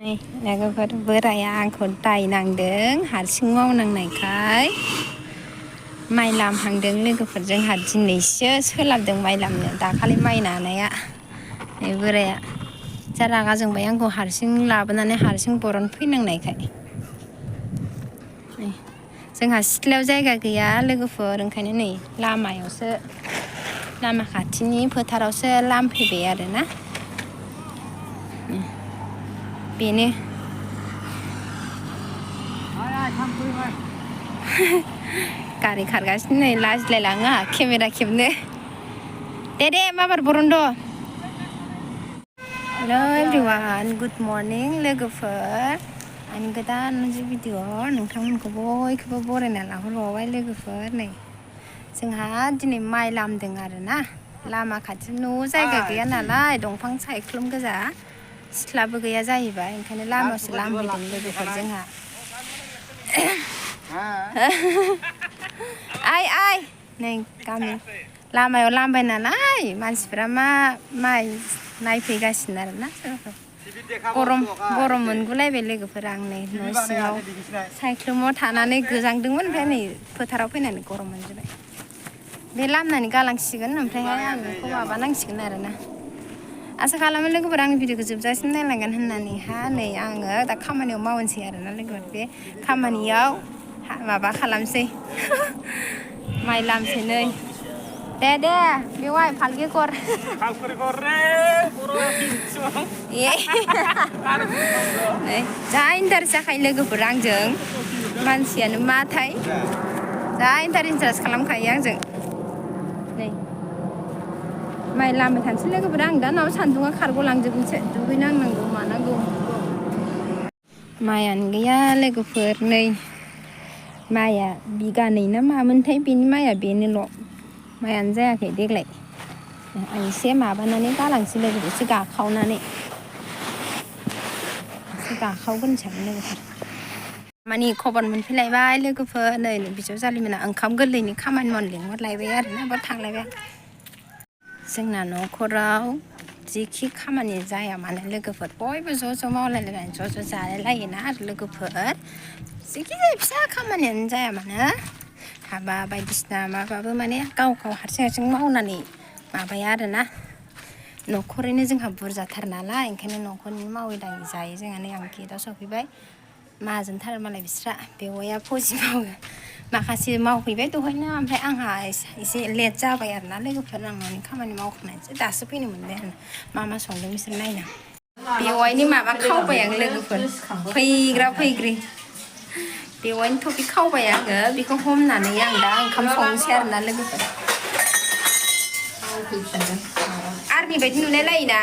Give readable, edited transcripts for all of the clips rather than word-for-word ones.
लोगोफोर बोराया आंखौ दायनांदों हारसिं मावनांनायखाय माइ लामहांदों लोगोफोर जोंहा दिनैसो सोलाबदों माइ लामनो दाखालि माइ नानाया बोराया जा रागा जोंबाय आंखौ हारसिं लाबोनानै हारसिं बरन फैनांनायखाय जोंहा सिथ्लायाव जायगा गैया लोगोफोर ओंखायनो नै लामायावसो लामा खाथिनि फोथारावसो लामफैबाय आरोना बेनो गारि खारगासिनो नै लाजिलायलाङो आंहा केमेरा खेबनो दे माबार बरन द' हेलो एभरिवान गुड मर्निं लोगोफोर आंनि गोदान मोनसे भिडिअ नोंथांमोनखौ बयखौबो बरायना लाहरबावबाय लोगोफोर नै जोंहा दिनै माइ लामदों आरोना लामा खाथियाव न' जायगा गैया नालाय दंफां सायख्लुम गोजा सिथ्लाबो गैया जाहैबाय ओंखायनो लामायावसो लामहैदों लोगोफोर जोंहा आइ नै गामि लामायाव लामबाय नालाय मानसिफ्रा माइ नायफैगासिनो आरोना गरम मोनगुलायबाय लोगोफोर आं नै न' सिङाव सायख्लुमाव थानानै गोजांदोंमोन ओमफ्राय नै फोथाराव फैनानै गरम मोनजोबबाय बे लामनानै गालांसिगोन ओमफ्रायहाय आं बेखौ माबानांसिगोन आरोना आसा खालामो लोगोफोर आंनि भिडिअखौ जोबजासिम नायलांगोन होननानैहा नै आङो दा खामानियाव मावनोसै आरोना लोगोफोर बे खामानियाव माबा खालामसै माइ लामसै नै दे बेवहाय फालगे कर नै जा इन्टारेस्ट जाखायो लोगोफोर आंजों मानसियानो माथाय जा इन्टारेस्ट खालामखायो आंजों नै माइ लामबाय थानोसै लोगोफोर आं दा नाव सान्दुङा खारग'लांजोबनोसै दुगैनांनांगौ मानांगौ माइयानो गैया लोगोफोर नै माइया बिगानै ना मामोनथाय बेनि माइया बेनोल' माइयानो जायाखै देग्लाय आं एसे माबानानै गालांसै लोगोफोर एसे गाखावनानै एसे गाखावग्रोनोसै लोगोफोर मानि खबर मोनफैलायबाय लोगोफोर नै बिजावजालिमोना ओंखाम गोरलैनि खामानि मावनो लिंहरलायबाय आरोना बा थांलायबाय जोंना न'खराव जिखि खामानि जाया मानो लोगोफोर बयबो ज' मावलायलायनानै ज' जालायलायोना आरो लोगोफोर जिखि जाया फिसा खामानियानो जाया मानो हाबा बायदिसिना माबाबो माने गाव हारसिं मावनानै माबाया आरोना न'खरैनो जोंहा बुरजाथार नालाय ओंखायनो न'खरनि मावै दाङै जायो जोंहा नै आं गेटआव सफैबाय माहाजोनथार मालाय बिस्रा बेवाइया फजि मावो माखासे मावफैबाय दहायनो ओमफ्राय आंहा एसे लेट जाबाय आरोना लोगोफोर आं न'नि खामानि मावखांनानैसो दासो फैनो मोनबाय आरो मा संदों बिसोर नायना बेवाइनि माबा खावबाय आं लोगोफोर फैग्रि बेवाइनि टपिक खावबाय आङो बेखौ हमनानै आं दा ओंखाम संनोसै आरोना लोगोफोर आर्मि बायदि नुलाय लायोना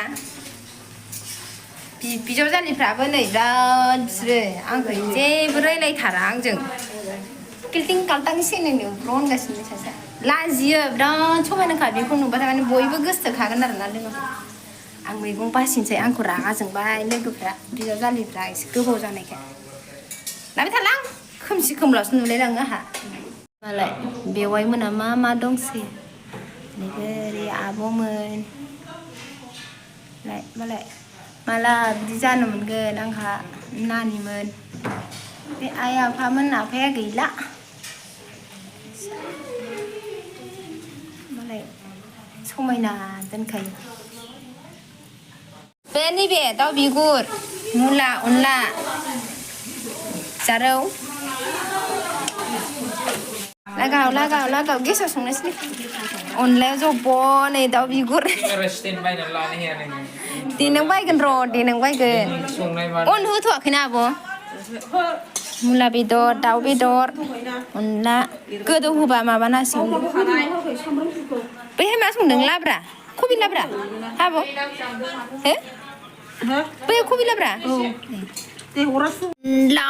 बिजावजालिफ्राबो नै बिराद बिसोरो आंखौ जेबो रायलायथारा आंजों किल्टिं काल्टां सेनेननो होनगासिनो सासे लाजियो बिराद समायनाखा बेखौ नुबाथाय माने बयबो गोसोखागोन आरोना लोगोफोर आं मैगं बासिनोसै आंखौ रागा जोंबाय लोगोफ्रा बिजावजालिफ्रा एसे गोबाव जानायखाय लाबाय थालां खोमसि खोमलावसो नुलायलाङो आंहा मालाय बेवाइ मोना मा दंसै ओरै आब'मोन मालाय माला बिदि जानो मोनगोन आंहा नानिमोन बे आइ आफामोन आफाया गैला मालाय समायना दोनखायो बे नैबे दाउ बिगुर मुला अनला जारौ लागाव गेसाव संनोसै अनलायाव जब्ब नै दाउ बिगुर देनां बायगोन अन होथ'वाखैना आब' मुला बेदर दाउ बेदर अनला गोदौ होबा माबानांसिगोन बैहाय मा संदों लाब्रा कबि लाब्रा आब' हो बै कबि लाब्रा अनला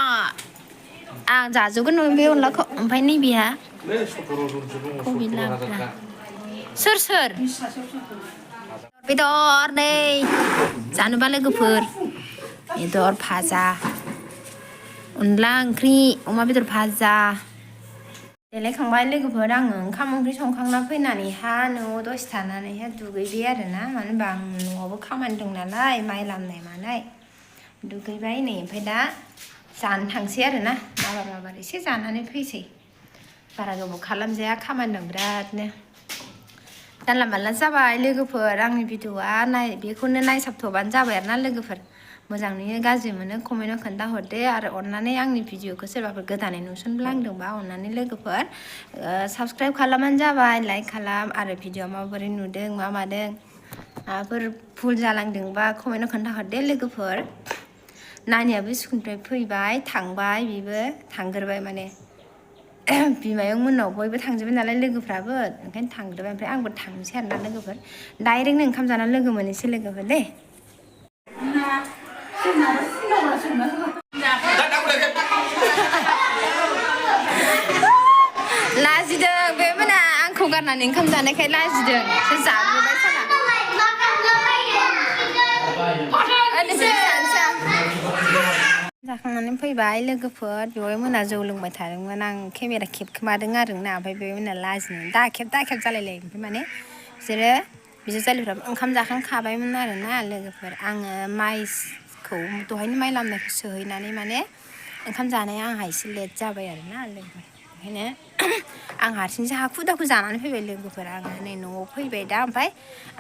आं जाजोबगोन बे अनलाखौ ओमफ्राय नैबेहा कबि लाब्रा सोर बेदर नै जानोबा लोगोफोर बेदर भाजा अनला ओंख्रि अमा बेदर भाजा देलायखांबाय लोगोफोर आङो ओंखाम ओंख्रि संखांना फैनानैहा न'आव दसे थानानैहा दुगैबाय आरोना मानो होनबा आं न'आवबो खामानि दं नालाय माइ लामनाय मानाय दुगैबाय नै ओमफ्राय दा जानो थांसै आरोना माबार एसे जानानै फैसै बारा गोबाव खालामजाया खामानि दं बिरादनो जानला मानला जाबाय लोगोफोर आंनि भिडिअआ बेखौनो नायसाबथ'बानो जाबाय आरोना लोगोफोर मोजां नुयो गाज्रि मोनो कमेन्टआव खोन्थाहरदो आरो अननानै आंनि भिडिअखौ सोरबाफोर गोदानै नुसनब्लांदोंबा अननानै लोगोफोर साबस्क्राइब खालामबानो जाबाय लाइक खालाम आरो भिडिअआ माबोरै नुदों मा मादों माबाफोर भुल जालांदोंबा कमेन्टआव खोन्थाहरदो लोगोफोर नानियाबो स्कुलनिफ्राय फैबाय थांबाय बेबो थांग्रोबाय माने बिमायं मोननाव बयबो थांजोबबाय नालाय लोगोफ्राबो ओंखायनो थांग्रोबाय ओमफ्राय आंबो थांसै आरोना लोगोफोर डाइरेक्टनो ओंखाम जानानै लोगो मोननोसै लोगोफोर दे लाजिदों बे मोना आंखौ गारनानै ओंखाम जानायखाय लाजिदों जाग्रोबाय साला जाखांनानै फैबाय लोगोफोर बेवाय मोना जौ लोंबाय थादोंमोन आं केमेरा खेबखोमादों आरोना ओमफ्राय बेवाय मोना लाजिनानै दाखेब जालायलायो ओमफ्राय माने बिसोरो बिजावजालिफ्राबो ओंखाम जाखांखाबायमोन आरोना लोगोफोर आङो माइखौ दहायनो माइ लामनायखौ सोहैनानै माने ओंखाम जानाया आंहा एसे लेट जाबाय आरोना लोगोफोर ओंखायनो आं हारसिंसो हाखु दाखु जानानै फैबाय लोगोफोर आङो नै न'आव फैबाय दा ओमफ्राय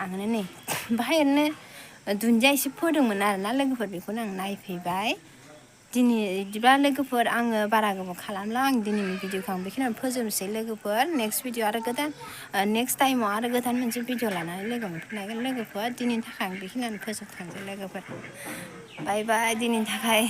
आङो नै बाहाय ओरैनो दुन्दिया एसे फोदोंमोन आरोना लोगोफोर बेखौनो आं नायफैबाय दिनै बिदिबा लोगोफोर आङो बारा गोबाव खालामला आं दिनैनि भिडिअखौ आं बेखिनियावनो फोजोबनोसै लोगोफोर नेक्स्ट भिडिअ आरो नेक्स्ट टाइमाव आरो गोदान मोनसे भिडिअ लानानै लोगो मोनफिनलायगोन लोगोफोर दिनैनि थाखाय आं बेखिनियावनो फोजोबखांसै लोगोफोर बाय बाय दिनैनि थाखाय